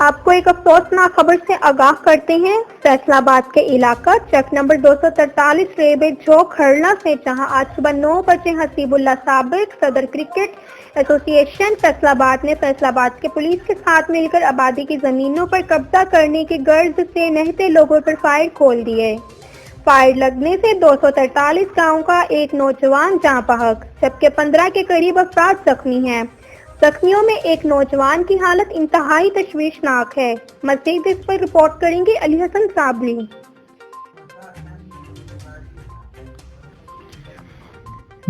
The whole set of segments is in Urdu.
آپ کو ایک افسوسناک خبر سے آگاہ کرتے ہیں۔ فیصل آباد کے علاقہ چک نمبر 243 ریلوے چوک کھرلا سے جہاں آج صبح 9 بجے حسیب اللہ سابق صدر کرکٹ ایسوسی ایشن فیصل آباد نے فیصل آباد کے پولیس کے ساتھ مل کر آبادی کی زمینوں پر قبضہ کرنے کی غرض سے نہتے لوگوں پر فائر کھول دیے۔ فائر لگنے سے 243 گاؤں کا ایک نوجوان جاں بحق جبکہ 15 کے قریب افراد زخمی ہیں۔ زخمیوں میں ایک نوجوان کی حالت انتہائی تشویشناک ہے۔ مزید اس پر رپورٹ کریں گے علی حسن صابری۔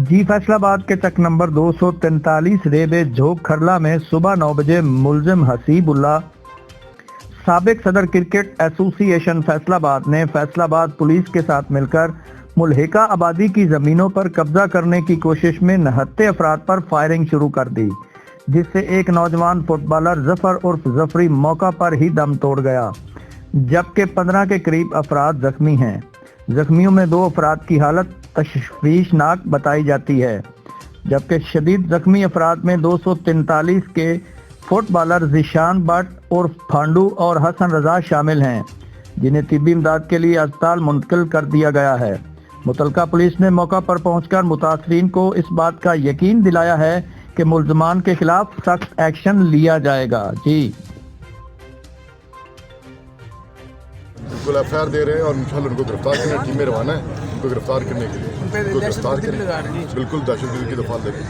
جی فیصل آباد کے چک نمبر 243 ریلوے جھوک کھرلا میں صبح 9 بجے ملزم حسیب اللہ سابق صدر کرکٹ ایسوسی ایشن فیصل آباد نے فیصل آباد پولیس کے ساتھ مل کر ملحقہ آبادی کی زمینوں پر قبضہ کرنے کی کوشش میں نہتے افراد پر فائرنگ شروع کر دی، جس سے ایک نوجوان فٹ بالر ظفر عرف ظفری موقع پر ہی دم توڑ گیا، جبکہ 15 کے قریب افراد زخمی ہیں۔ زخمیوں میں 2 افراد کی حالت تشویشناک بتائی جاتی ہے، جبکہ شدید زخمی افراد میں 243 کے فٹ بالر ذیشان بٹ عرف پھانڈو اور حسن رضا شامل ہیں، جنہیں طبی امداد کے لیے اسپتال منتقل کر دیا گیا ہے۔ متعلقہ پولیس نے موقع پر پہنچ کر متاثرین کو اس بات کا یقین دلایا ہے کہ ملزمان کے خلاف سخت ایکشن لیا جائے گا۔ جی بالکل ایف آئی آر دے رہے ہیں اور انشاءاللہ ان کو گرفتار کرنے کی ٹیمیں روانہ ہیں ان کو گرفتار کرنے کے لیے، ان کو گرفتار کریں، بالکل دہشت گردی کی دفعہ دے رہے ہیں۔